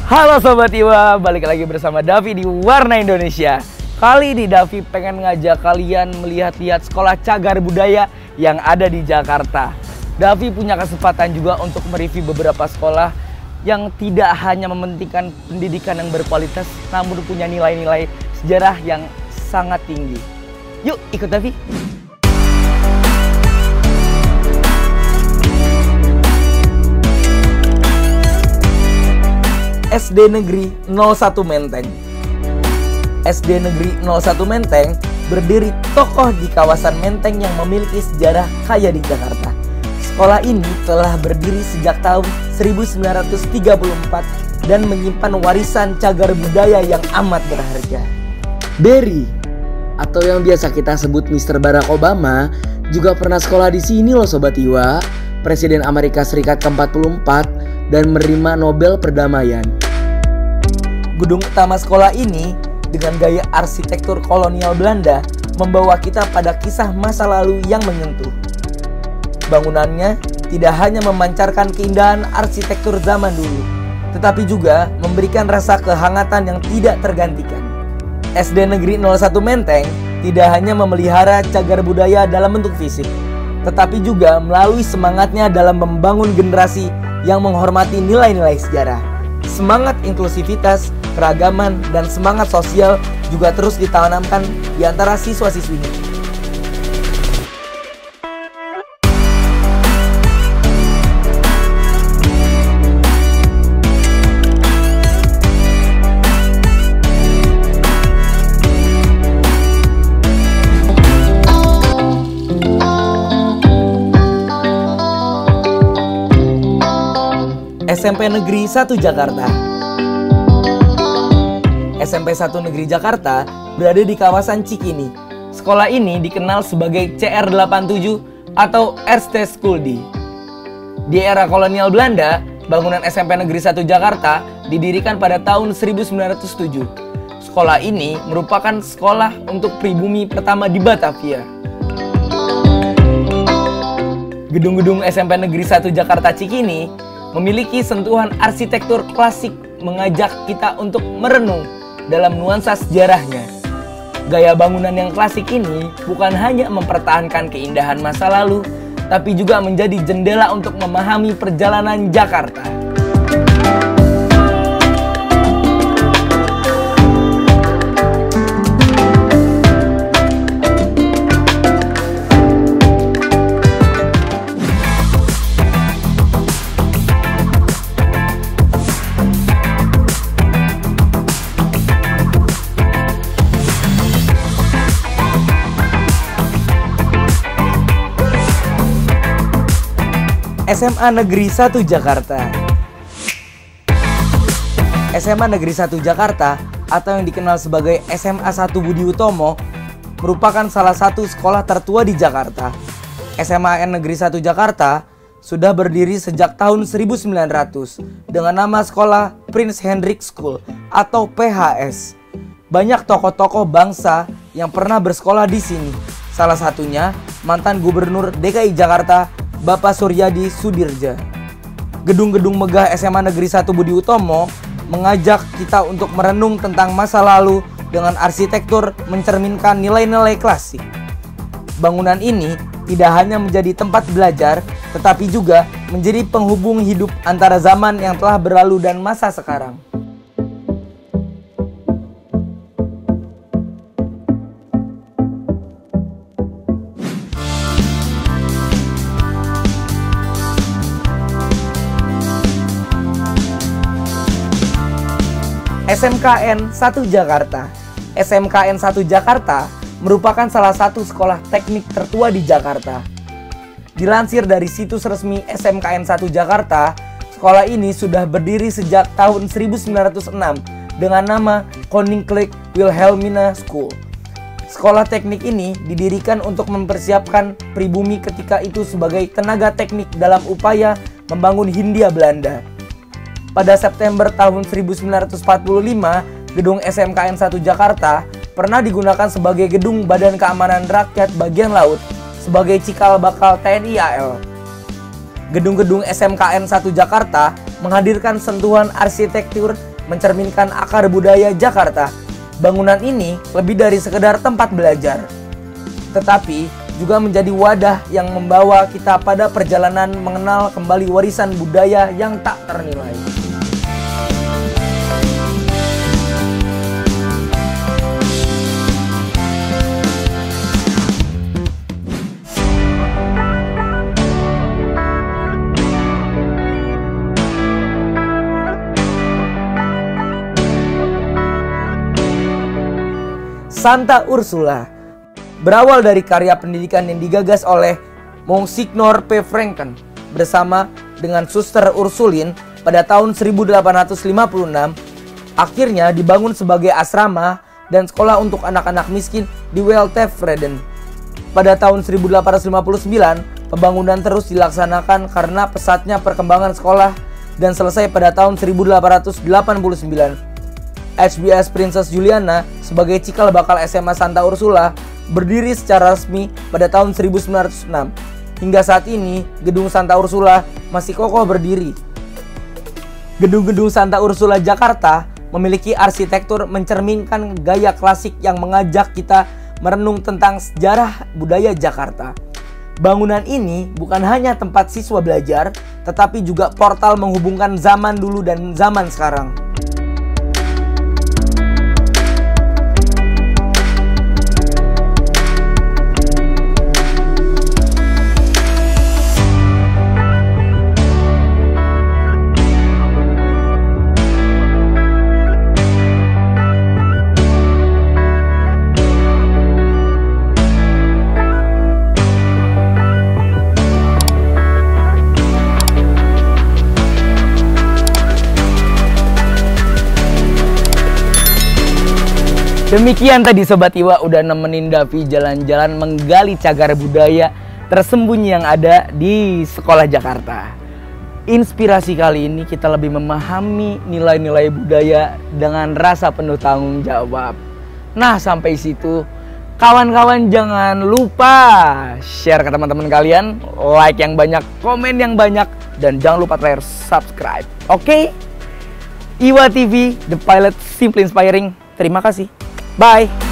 Halo Sobat Iwa, balik lagi bersama Davi di Warna Indonesia. Kali ini Davi pengen ngajak kalian melihat-lihat sekolah cagar budaya yang ada di Jakarta. Davi punya kesempatan juga untuk mereview beberapa sekolah yang tidak hanya mementingkan pendidikan yang berkualitas, namun punya nilai-nilai sejarah yang sangat tinggi. Yuk ikut Davi. SD Negeri 01 Menteng. SD Negeri 01 Menteng berdiri kokoh di kawasan Menteng yang memiliki sejarah kaya di Jakarta. Sekolah ini telah berdiri sejak tahun 1934 dan menyimpan warisan cagar budaya yang amat berharga. Barry, atau yang biasa kita sebut Mr. Barack Obama, juga pernah sekolah di sini loh Sobat Iwa. Presiden Amerika Serikat ke-44 dan menerima Nobel Perdamaian. Gedung utama sekolah ini dengan gaya arsitektur kolonial Belanda membawa kita pada kisah masa lalu yang menyentuh. Bangunannya tidak hanya memancarkan keindahan arsitektur zaman dulu, tetapi juga memberikan rasa kehangatan yang tidak tergantikan. SD Negeri 01 Menteng tidak hanya memelihara cagar budaya dalam bentuk fisik, tetapi juga melalui semangatnya dalam membangun generasi yang menghormati nilai-nilai sejarah. Semangat inklusivitas, keragaman, dan semangat sosial juga terus ditanamkan di antara siswa-siswinya. SMP Negeri 1 Jakarta. SMP 1 Negeri Jakarta berada di kawasan Cikini. Sekolah ini dikenal sebagai CR87 atau Eerste School D. Di era kolonial Belanda, bangunan SMP Negeri 1 Jakarta didirikan pada tahun 1907. Sekolah ini merupakan sekolah untuk pribumi pertama di Batavia. Gedung-gedung SMP Negeri 1 Jakarta Cikini memiliki sentuhan arsitektur klasik, mengajak kita untuk merenung dalam nuansa sejarahnya. Gaya bangunan yang klasik ini bukan hanya mempertahankan keindahan masa lalu, tapi juga menjadi jendela untuk memahami perjalanan Jakarta. SMA Negeri 1 Jakarta. SMA Negeri 1 Jakarta atau yang dikenal sebagai SMA 1 Budi Utomo merupakan salah satu sekolah tertua di Jakarta. SMA Negeri 1 Jakarta sudah berdiri sejak tahun 1900 dengan nama Sekolah Prince Hendrik School atau PHS. Banyak tokoh-tokoh bangsa yang pernah bersekolah di sini. Salah satunya mantan Gubernur DKI Jakarta Bapak Suryadi Sudirja. Gedung-gedung megah SMA Negeri 1 Budi Utomo mengajak kita untuk merenung tentang masa lalu dengan arsitektur mencerminkan nilai-nilai klasik. Bangunan ini tidak hanya menjadi tempat belajar, tetapi juga menjadi penghubung hidup antara zaman yang telah berlalu dan masa sekarang. SMKN 1 Jakarta. SMKN 1 Jakarta merupakan salah satu sekolah teknik tertua di Jakarta. Dilansir dari situs resmi SMKN 1 Jakarta, sekolah ini sudah berdiri sejak tahun 1906 dengan nama Koninklijke Wilhelmina School. Sekolah teknik ini didirikan untuk mempersiapkan pribumi ketika itu sebagai tenaga teknik dalam upaya membangun Hindia Belanda. Pada September tahun 1945, gedung SMKN 1 Jakarta pernah digunakan sebagai gedung Badan Keamanan Rakyat Bagian Laut sebagai cikal bakal TNI AL. Gedung-gedung SMKN 1 Jakarta menghadirkan sentuhan arsitektur mencerminkan akar budaya Jakarta. Bangunan ini lebih dari sekedar tempat belajar, tetapi juga menjadi wadah yang membawa kita pada perjalanan mengenal kembali warisan budaya yang tak ternilai. Santa Ursula berawal dari karya pendidikan yang digagas oleh Monsignor P. Franken bersama dengan Suster Ursulin pada tahun 1856. Akhirnya dibangun sebagai asrama dan sekolah untuk anak-anak miskin di Weltevreden. Pada tahun 1859, pembangunan terus dilaksanakan karena pesatnya perkembangan sekolah dan selesai pada tahun 1889. HBS Princess Juliana sebagai cikal bakal SMA Santa Ursula berdiri secara resmi pada tahun 1906. Hingga saat ini, Gedung Santa Ursula masih kokoh berdiri. Gedung-gedung Santa Ursula Jakarta memiliki arsitektur mencerminkan gaya klasik yang mengajak kita merenung tentang sejarah budaya Jakarta. Bangunan ini bukan hanya tempat siswa belajar, tetapi juga portal menghubungkan zaman dulu dan zaman sekarang. Demikian tadi Sobat Iwa udah nemenin Davi jalan-jalan menggali cagar budaya tersembunyi yang ada di sekolah Jakarta. Inspirasi kali ini kita lebih memahami nilai-nilai budaya dengan rasa penuh tanggung jawab. Nah, sampai situ kawan-kawan jangan lupa share ke teman-teman kalian, like yang banyak, komen yang banyak, dan jangan lupa subscribe. Oke? Iwa TV, The Pilot Simply Inspiring. Terima kasih. Bye.